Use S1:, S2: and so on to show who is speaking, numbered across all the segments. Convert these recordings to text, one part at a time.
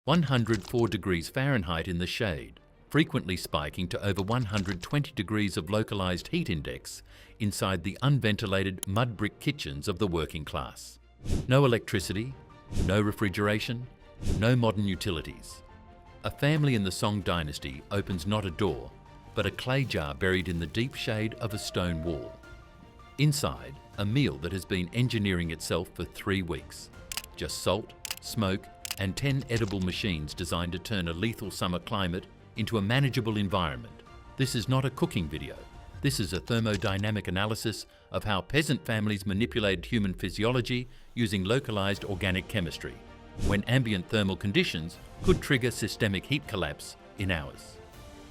S1: 104 degrees Fahrenheit in the shade, frequently spiking to over 120 degrees of localized heat index inside the unventilated mud brick kitchens of the working class. No electricity, no refrigeration, no modern utilities. A family in the Song Dynasty opens not a door, but a clay jar buried in the deep shade of a stone wall. Inside, a meal that has been engineering itself for 3 weeks. Just salt, smoke, and 10 edible machines designed to turn a lethal summer climate into a manageable environment. This is not a cooking video. This is a thermodynamic analysis of how peasant families manipulated human physiology using localized organic chemistry, when ambient thermal conditions could trigger systemic heat collapse in hours.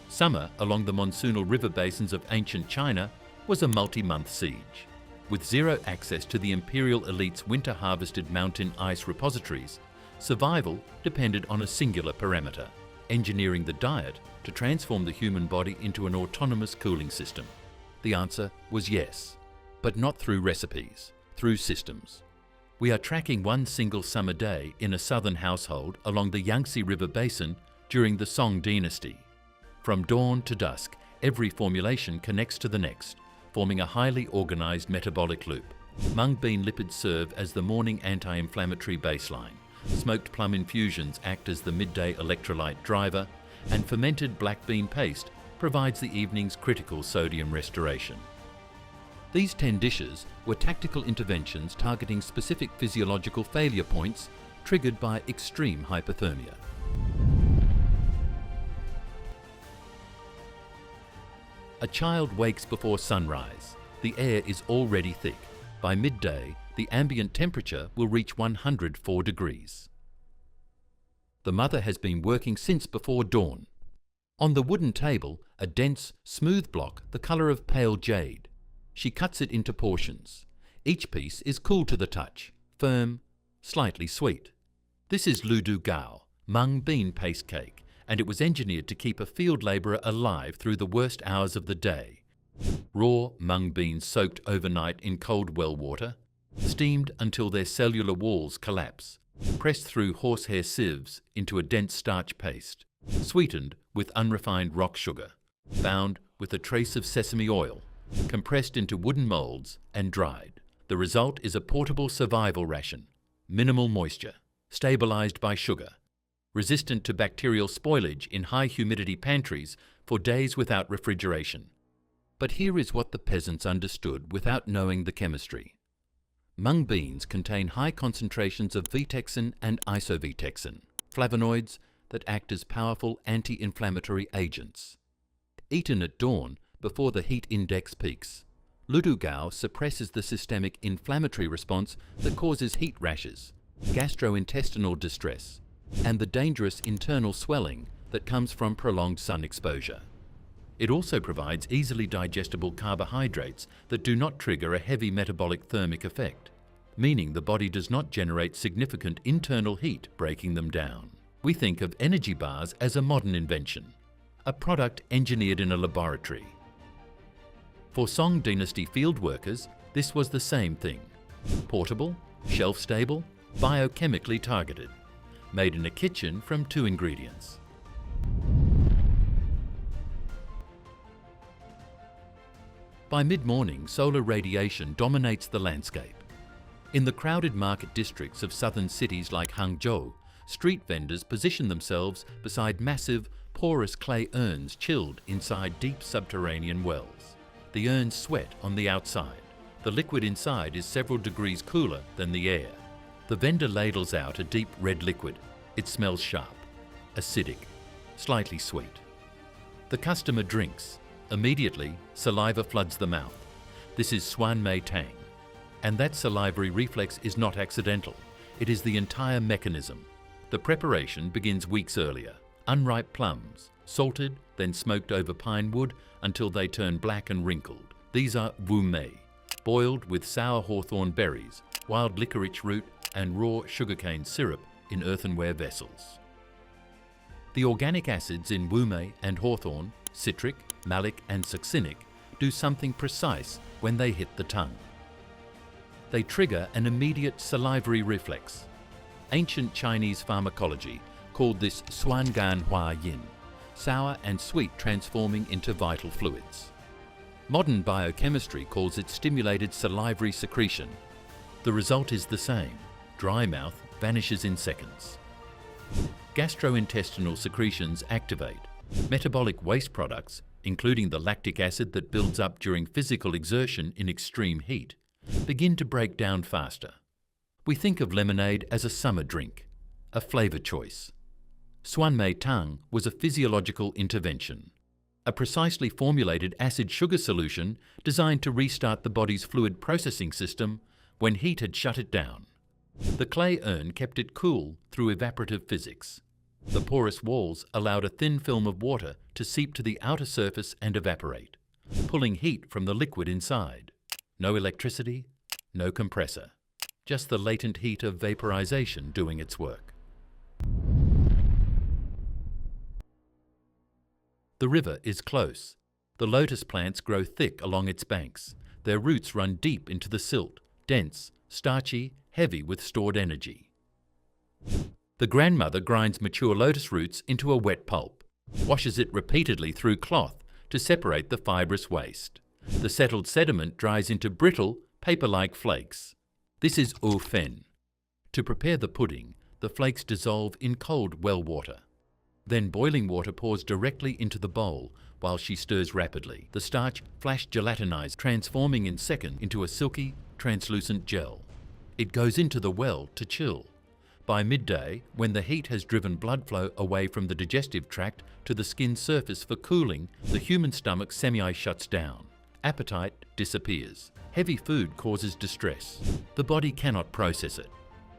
S1: Summer along the monsoonal river basins of ancient China was a multi-month siege. With zero access to the imperial elite's winter-harvested mountain ice repositories, survival depended on a singular parameter: engineering the diet to transform the human body into an autonomous cooling system. The answer was yes, but not through recipes, through systems. We are tracking one single summer day in a southern household along the Yangtze River basin during the Song Dynasty. From dawn to dusk, every formulation connects to the next, forming a highly organized metabolic loop. Mung bean lipids serve as the morning anti-inflammatory baseline. Smoked plum infusions act as the midday electrolyte driver, and fermented black bean paste provides the evening's critical sodium restoration. These 10 dishes were tactical interventions targeting specific physiological failure points triggered by extreme hypothermia. A child wakes before sunrise. The air is already thick. By midday, the ambient temperature will reach 104 degrees. The mother has been working since before dawn. On the wooden table, a dense, smooth block the colour of pale jade. She cuts it into portions. Each piece is cool to the touch, firm, slightly sweet. This is Lüdou gao, Mung bean paste cake, and it was engineered to keep a field labourer alive through the worst hours of the day. Raw mung beans soaked overnight in cold well water, steamed until their cellular walls collapse, pressed through horsehair sieves into a dense starch paste, sweetened with unrefined rock sugar, bound with a trace of sesame oil, compressed into wooden moulds and dried. The result is a portable survival ration, minimal moisture, stabilized by sugar, resistant to bacterial spoilage in high humidity pantries for days without refrigeration. But here is what the peasants understood without knowing the chemistry. Mung beans contain high concentrations of vitexin and isovitexin, flavonoids that act as powerful anti-inflammatory agents. Eaten at dawn, before the heat index peaks, Lüdou gao suppresses the systemic inflammatory response that causes heat rashes, gastrointestinal distress, and the dangerous internal swelling that comes from prolonged sun exposure. It also provides easily digestible carbohydrates that do not trigger a heavy metabolic thermic effect, meaning the body does not generate significant internal heat breaking them down. We think of energy bars as a modern invention, a product engineered in a laboratory. For Song Dynasty field workers, this was the same thing. Portable, shelf-stable, biochemically targeted, made in a kitchen from 2 ingredients. By mid-morning, solar radiation dominates the landscape. In the crowded market districts of southern cities like Hangzhou, street vendors position themselves beside massive, porous clay urns chilled inside deep subterranean wells. The urns sweat on the outside. The liquid inside is several degrees cooler than the air. The vendor ladles out a deep red liquid. It smells sharp, acidic, slightly sweet. The customer drinks. Immediately, saliva floods the mouth. This is Suanmei Tang. And that salivary reflex is not accidental. It is the entire mechanism. The preparation begins weeks earlier. Unripe plums, salted, then smoked over pine wood until they turn black and wrinkled. These are wumei, boiled with sour hawthorn berries, wild licorice root, and raw sugarcane syrup in earthenware vessels. The organic acids in wumei and hawthorn, citric, malic, and succinic, do something precise when they hit the tongue. They trigger an immediate salivary reflex. Ancient Chinese pharmacology called this Suangan Hua Yin, sour and sweet transforming into vital fluids. Modern biochemistry calls it stimulated salivary secretion. The result is the same. Dry mouth vanishes in seconds. Gastrointestinal secretions activate. Metabolic waste products, including the lactic acid that builds up during physical exertion in extreme heat, begin to break down faster. We think of lemonade as a summer drink, a flavour choice. Suanmei Tang was a physiological intervention, a precisely formulated acid-sugar solution designed to restart the body's fluid processing system when heat had shut it down. The clay urn kept it cool through evaporative physics. The porous walls allowed a thin film of water to seep to the outer surface and evaporate, pulling heat from the liquid inside. No electricity, no compressor, just the latent heat of vaporization doing its work. The river is close. The lotus plants grow thick along its banks. Their roots run deep into the silt, dense, starchy, heavy with stored energy. The grandmother grinds mature lotus roots into a wet pulp, washes it repeatedly through cloth to separate the fibrous waste. The settled sediment dries into brittle, paper-like flakes. This is eau fen. To prepare the pudding, the flakes dissolve in cold well water. Then boiling water pours directly into the bowl while she stirs rapidly. The starch flash gelatinizes, transforming in seconds into a silky, translucent gel. It goes into the well to chill. By midday, when the heat has driven blood flow away from the digestive tract to the skin surface for cooling, the human stomach semi-shuts down. Appetite disappears. Heavy food causes distress. The body cannot process it.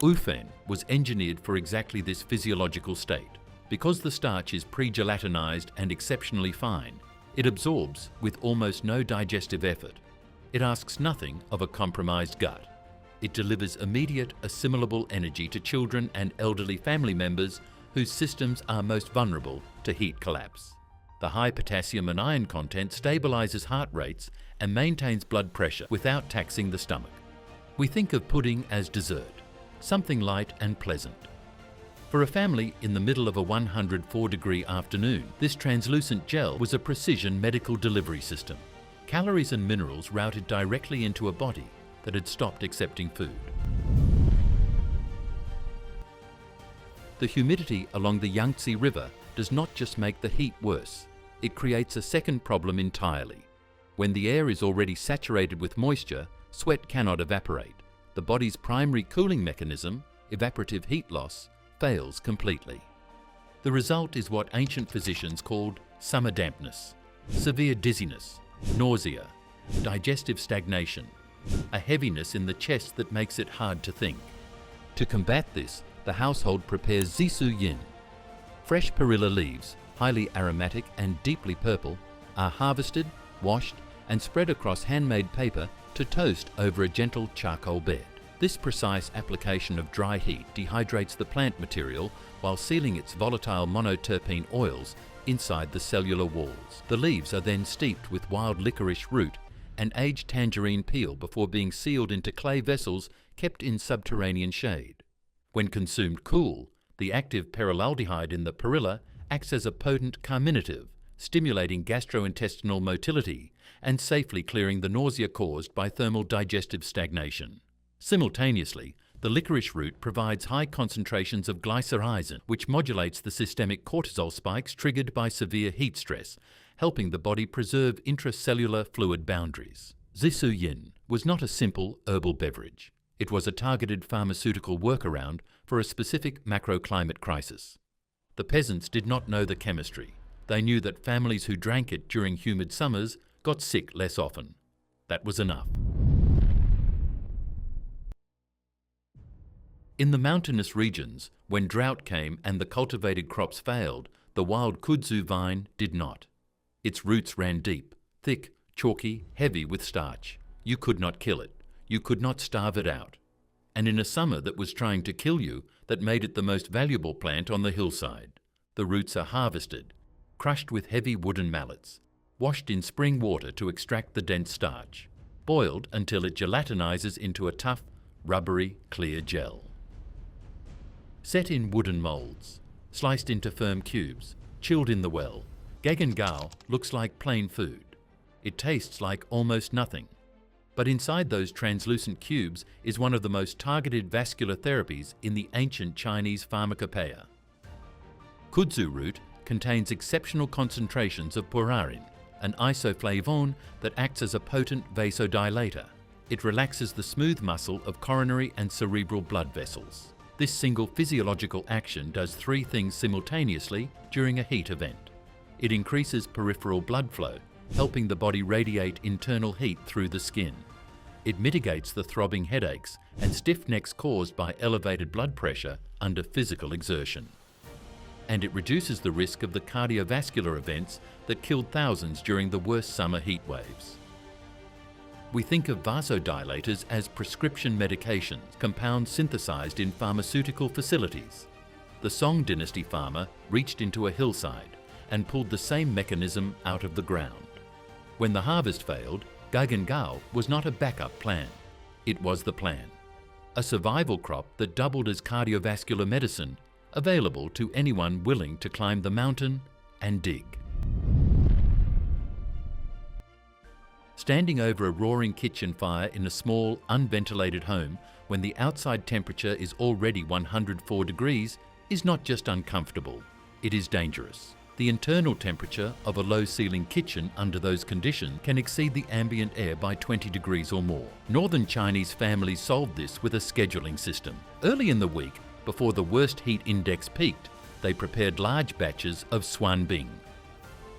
S1: Eau fen was engineered for exactly this physiological state. Because the starch is pre-gelatinized and exceptionally fine, it absorbs with almost no digestive effort. It asks nothing of a compromised gut. It delivers immediate, assimilable energy to children and elderly family members whose systems are most vulnerable to heat collapse. The high potassium and iron content stabilizes heart rates and maintains blood pressure without taxing the stomach. We think of pudding as dessert, something light and pleasant. For a family in the middle of a 104-degree afternoon, this translucent gel was a precision medical delivery system. Calories and minerals routed directly into a body that had stopped accepting food. The humidity along the Yangtze River does not just make the heat worse, it creates a second problem entirely. When the air is already saturated with moisture, sweat cannot evaporate. The body's primary cooling mechanism, evaporative heat loss, fails completely. The result is what ancient physicians called summer dampness, severe dizziness, nausea, digestive stagnation, a heaviness in the chest that makes it hard to think. To combat this, the household prepares zisu yin. Fresh perilla leaves, highly aromatic and deeply purple, are harvested, washed, and spread across handmade paper to toast over a gentle charcoal bed. This precise application of dry heat dehydrates the plant material while sealing its volatile monoterpene oils inside the cellular walls. The leaves are then steeped with wild licorice root and aged tangerine peel before being sealed into clay vessels kept in subterranean shade. When consumed cool, the active perolaldehyde in the perilla acts as a potent carminative, stimulating gastrointestinal motility and safely clearing the nausea caused by thermal digestive stagnation. Simultaneously, the licorice root provides high concentrations of glycyrrhizin, which modulates the systemic cortisol spikes triggered by severe heat stress, helping the body preserve intracellular fluid boundaries. Zisu yin was not a simple herbal beverage. It was a targeted pharmaceutical workaround for a specific macroclimate crisis. The peasants did not know the chemistry. They knew that families who drank it during humid summers got sick less often. That was enough. In the mountainous regions, when drought came and the cultivated crops failed, the wild kudzu vine did not. Its roots ran deep, thick, chalky, heavy with starch. You could not kill it. You could not starve it out. And in a summer that was trying to kill you, that made it the most valuable plant on the hillside. The roots are harvested, crushed with heavy wooden mallets, washed in spring water to extract the dense starch, boiled until it gelatinizes into a tough, rubbery, clear gel. Set in wooden molds, sliced into firm cubes, chilled in the well. Gagengao looks like plain food. It tastes like almost nothing. But inside those translucent cubes is one of the most targeted vascular therapies in the ancient Chinese pharmacopoeia. Kudzu root contains exceptional concentrations of purarin, an isoflavone that acts as a potent vasodilator. It relaxes the smooth muscle of coronary and cerebral blood vessels. This single physiological action does three things simultaneously during a heat event. It increases peripheral blood flow, helping the body radiate internal heat through the skin. It mitigates the throbbing headaches and stiff necks caused by elevated blood pressure under physical exertion. And it reduces the risk of the cardiovascular events that killed thousands during the worst summer heat waves. We think of vasodilators as prescription medications, compounds synthesized in pharmaceutical facilities. The Song Dynasty farmer reached into a hillside and pulled the same mechanism out of the ground. When the harvest failed, Gagengao was not a backup plan. It was the plan. A survival crop that doubled as cardiovascular medicine, available to anyone willing to climb the mountain and dig. Standing over a roaring kitchen fire in a small, unventilated home when the outside temperature is already 104 degrees is not just uncomfortable, it is dangerous. The internal temperature of a low-ceiling kitchen under those conditions can exceed the ambient air by 20 degrees or more. Northern Chinese families solved this with a scheduling system. Early in the week, before the worst heat index peaked, they prepared large batches of Suanmei,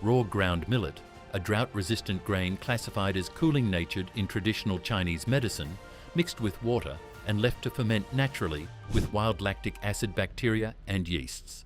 S1: raw ground millet, a drought-resistant grain classified as cooling-natured in traditional Chinese medicine, mixed with water and left to ferment naturally with wild lactic acid bacteria and yeasts.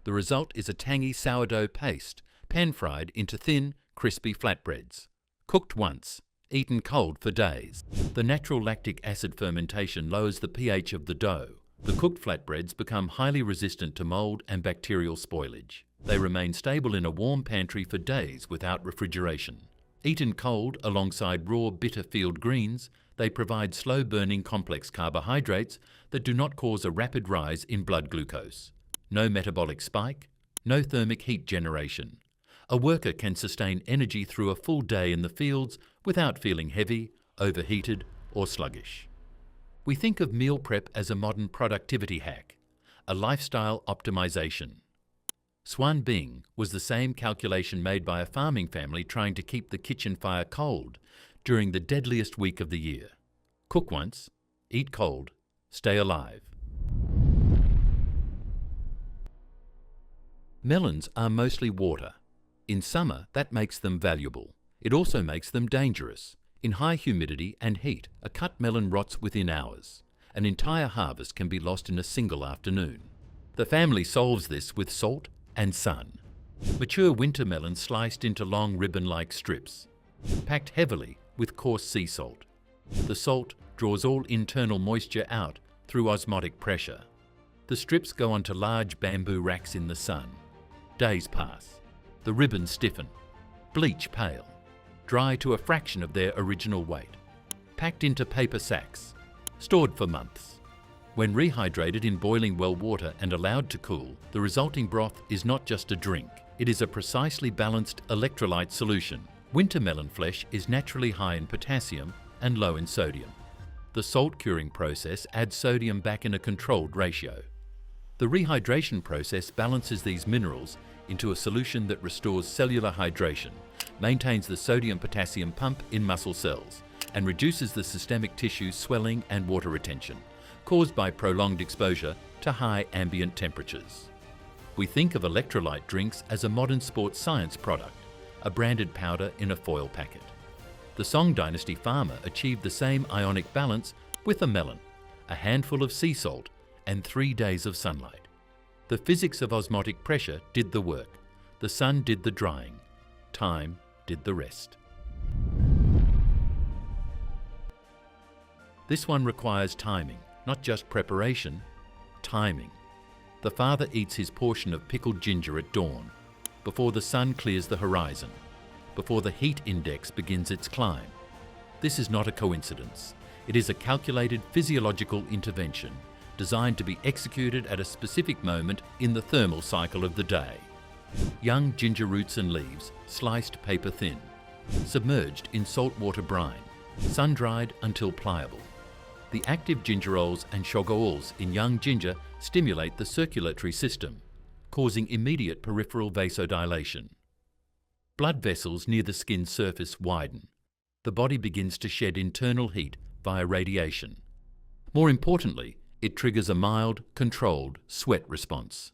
S1: The result is a tangy sourdough paste, pan-fried into thin, crispy flatbreads. Cooked once, eaten cold for days. The natural lactic acid fermentation lowers the pH of the dough. The cooked flatbreads become highly resistant to mold and bacterial spoilage. They remain stable in a warm pantry for days without refrigeration. Eaten cold alongside raw bitter field greens, they provide slow-burning complex carbohydrates that do not cause a rapid rise in blood glucose. No metabolic spike, no thermic heat generation. A worker can sustain energy through a full day in the fields without feeling heavy, overheated, or sluggish. We think of meal prep as a modern productivity hack, a lifestyle optimization. Suanmei was the same calculation made by a farming family trying to keep the kitchen fire cold during the deadliest week of the year. Cook once, eat cold, stay alive. Melons are mostly water. In summer, that makes them valuable. It also makes them dangerous. In high humidity and heat, a cut melon rots within hours. An entire harvest can be lost in a single afternoon. The family solves this with salt and sun. Mature winter melons sliced into long ribbon-like strips, packed heavily with coarse sea salt. The salt draws all internal moisture out through osmotic pressure. The strips go onto large bamboo racks in the sun. Days pass. The ribbons stiffen, bleach pale, dry to a fraction of their original weight, packed into paper sacks, stored for months. When rehydrated in boiling well water and allowed to cool, the resulting broth is not just a drink, it is a precisely balanced electrolyte solution. Winter melon flesh is naturally high in potassium and low in sodium. The salt curing process adds sodium back in a controlled ratio. The rehydration process balances these minerals into a solution that restores cellular hydration, maintains the sodium-potassium pump in muscle cells, and reduces the systemic tissue swelling and water retention caused by prolonged exposure to high ambient temperatures. We think of electrolyte drinks as a modern sports science product, a branded powder in a foil packet. The Song Dynasty farmer achieved the same ionic balance with a melon, a handful of sea salt, and 3 days of sunlight. The physics of osmotic pressure did the work. The sun did the drying. Time did the rest. This one requires timing, not just preparation, timing. The father eats his portion of pickled ginger at dawn, before the sun clears the horizon, before the heat index begins its climb. This is not a coincidence. It is a calculated physiological intervention designed to be executed at a specific moment in the thermal cycle of the day. Young ginger roots and leaves, sliced paper thin, submerged in saltwater brine, sun-dried until pliable. The active gingerols and shogaols in young ginger stimulate the circulatory system, causing immediate peripheral vasodilation. Blood vessels near the skin surface widen. The body begins to shed internal heat via radiation. More importantly, it triggers a mild, controlled sweat response.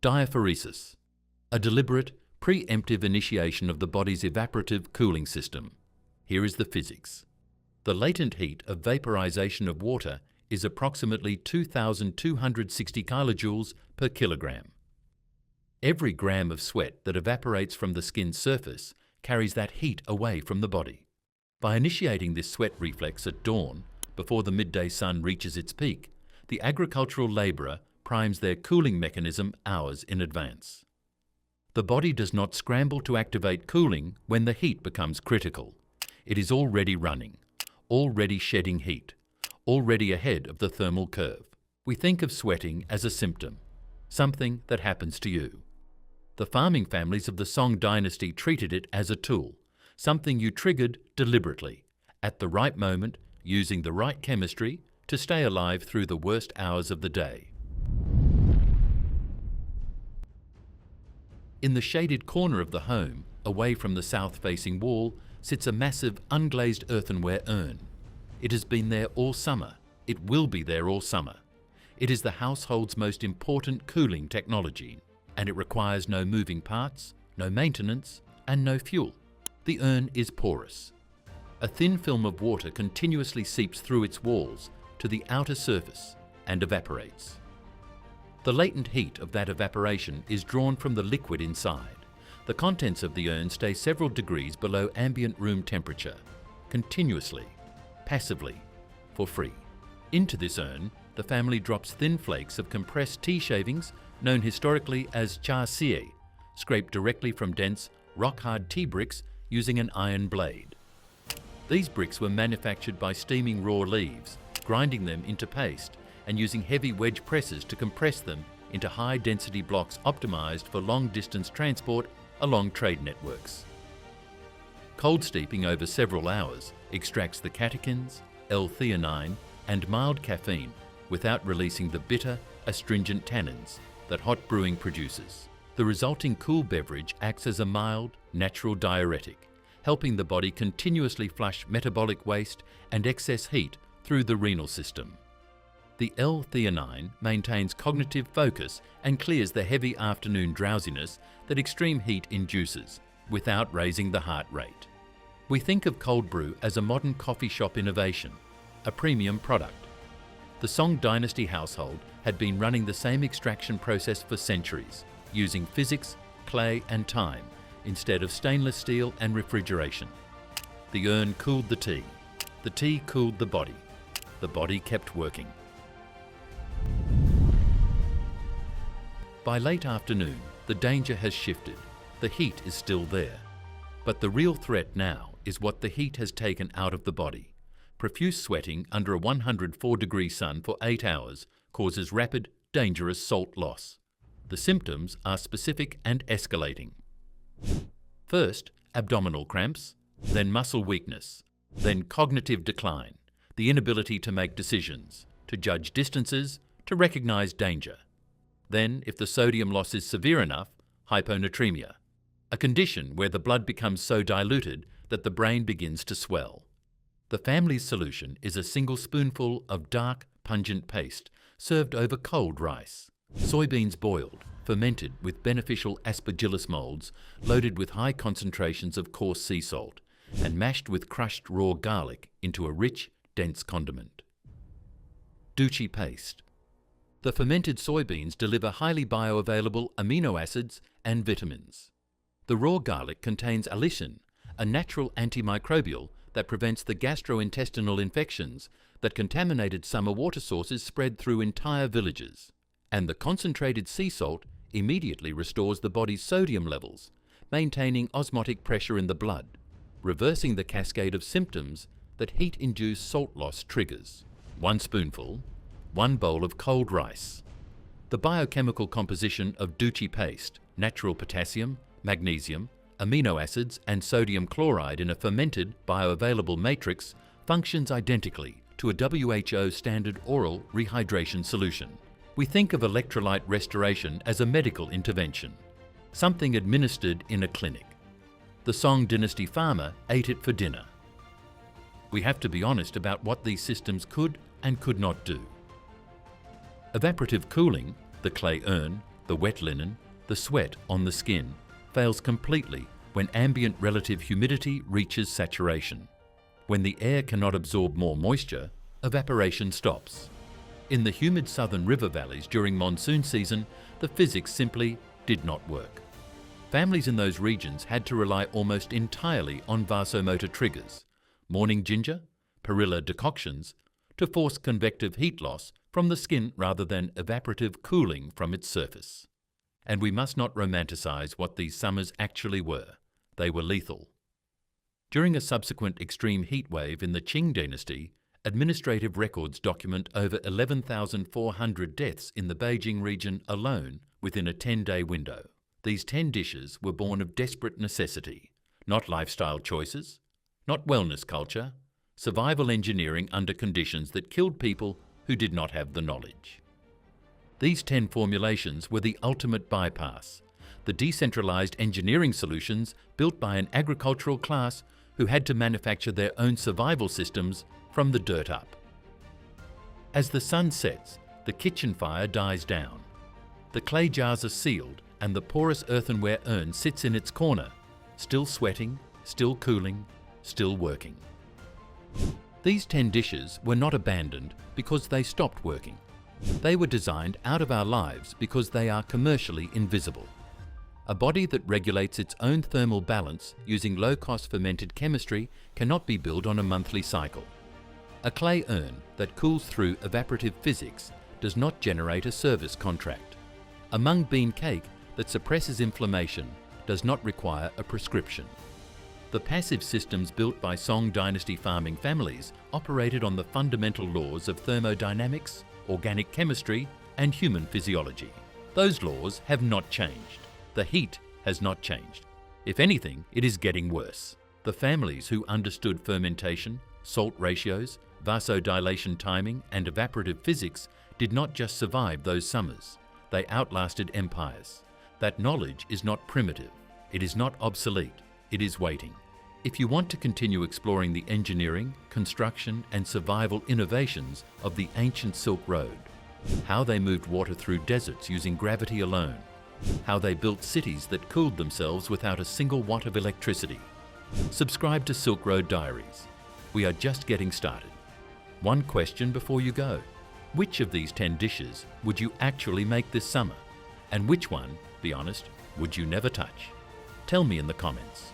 S1: Diaphoresis, a deliberate, preemptive initiation of the body's evaporative cooling system. Here is the physics. The latent heat of vaporization of water is approximately 2,260 kilojoules per kilogram. Every gram of sweat that evaporates from the skin's surface carries that heat away from the body. By initiating this sweat reflex at dawn, before the midday sun reaches its peak, the agricultural labourer primes their cooling mechanism hours in advance. The body does not scramble to activate cooling when the heat becomes critical. It is already running, already shedding heat, already ahead of the thermal curve. We think of sweating as a symptom, something that happens to you. The farming families of the Song Dynasty treated it as a tool, something you triggered deliberately, at the right moment, using the right chemistry to stay alive through the worst hours of the day. In the shaded corner of the home, away from the south-facing wall, sits a massive unglazed earthenware urn. It has been there all summer. It will be there all summer. It is the household's most important cooling technology, and it requires no moving parts, no maintenance, and no fuel. The urn is porous. A thin film of water continuously seeps through its walls to the outer surface and evaporates. The latent heat of that evaporation is drawn from the liquid inside. The contents of the urn stay several degrees below ambient room temperature, continuously, passively, for free. Into this urn, the family drops thin flakes of compressed tea shavings, known historically as cha sie, scraped directly from dense, rock-hard tea bricks using an iron blade. These bricks were manufactured by steaming raw leaves, grinding them into paste, and using heavy wedge presses to compress them into high-density blocks optimized for long-distance transport along trade networks. Cold steeping over several hours extracts the catechins, L-theanine, and mild caffeine without releasing the bitter, astringent tannins that hot brewing produces. The resulting cool beverage acts as a mild, natural diuretic, helping the body continuously flush metabolic waste and excess heat through the renal system. The L-theanine maintains cognitive focus and clears the heavy afternoon drowsiness that extreme heat induces, without raising the heart rate. We think of cold brew as a modern coffee shop innovation, a premium product. The Song Dynasty household had been running the same extraction process for centuries, using physics, clay and time, instead of stainless steel and refrigeration. The urn cooled the tea cooled the body kept working. By late afternoon, the danger has shifted. The heat is still there. But the real threat now is what the heat has taken out of the body. Profuse sweating under a 104-degree sun for 8 hours causes rapid, dangerous salt loss. The symptoms are specific and escalating. First, abdominal cramps, then muscle weakness, then cognitive decline, the inability to make decisions, to judge distances, to recognize danger. Then, if the sodium loss is severe enough, hyponatremia, a condition where the blood becomes so diluted that the brain begins to swell. The family's solution is a single spoonful of dark, pungent paste served over cold rice. Soybeans boiled, fermented with beneficial aspergillus molds, loaded with high concentrations of coarse sea salt, and mashed with crushed raw garlic into a rich, dense condiment. Duchi paste. The fermented soybeans deliver highly bioavailable amino acids and vitamins. The raw garlic contains allicin, a natural antimicrobial that prevents the gastrointestinal infections that contaminated summer water sources spread through entire villages. And the concentrated sea salt immediately restores the body's sodium levels, maintaining osmotic pressure in the blood, reversing the cascade of symptoms that heat-induced salt loss triggers. 1 spoonful, 1 bowl of cold rice. The biochemical composition of duchi paste, natural potassium, magnesium, amino acids and sodium chloride in a fermented bioavailable matrix functions identically to a WHO standard oral rehydration solution. We think of electrolyte restoration as a medical intervention, something administered in a clinic. The Song Dynasty farmer ate it for dinner. We have to be honest about what these systems could and could not do. Evaporative cooling, the clay urn, the wet linen, the sweat on the skin, fails completely when ambient relative humidity reaches saturation. When the air cannot absorb more moisture, evaporation stops. In the humid southern river valleys during monsoon season, the physics simply did not work. Families in those regions had to rely almost entirely on vasomotor triggers, morning ginger, perilla decoctions, to force convective heat loss from the skin rather than evaporative cooling from its surface. And we must not romanticize what these summers actually were. They were lethal. During a subsequent extreme heat wave in the Qing dynasty, administrative records document over 11,400 deaths in the Beijing region alone within a 10-day window. These 10 dishes were born of desperate necessity, not lifestyle choices, not wellness culture, survival engineering under conditions that killed people who did not have the knowledge. These 10 formulations were the ultimate bypass, the decentralized engineering solutions built by an agricultural class who had to manufacture their own survival systems from the dirt up. As the sun sets, the kitchen fire dies down. The clay jars are sealed and the porous earthenware urn sits in its corner, still sweating, still cooling, still working. These 10 dishes were not abandoned because they stopped working. They were designed out of our lives because they are commercially invisible. A body that regulates its own thermal balance using low-cost fermented chemistry cannot be built on a monthly cycle. A clay urn that cools through evaporative physics does not generate a service contract. A mung bean cake that suppresses inflammation does not require a prescription. The passive systems built by Song Dynasty farming families operated on the fundamental laws of thermodynamics, organic chemistry, and human physiology. Those laws have not changed. The heat has not changed. If anything, it is getting worse. The families who understood fermentation, salt ratios, vasodilation timing, and evaporative physics did not just survive those summers. They outlasted empires. That knowledge is not primitive. It is not obsolete. It is waiting. If you want to continue exploring the engineering, construction, and survival innovations of the ancient Silk Road, how they moved water through deserts using gravity alone, how they built cities that cooled themselves without a single watt of electricity, subscribe to Silk Road Diaries. We are just getting started. One question before you go. Which of these 10 dishes would you actually make this summer? And which one, be honest, would you never touch? Tell me in the comments.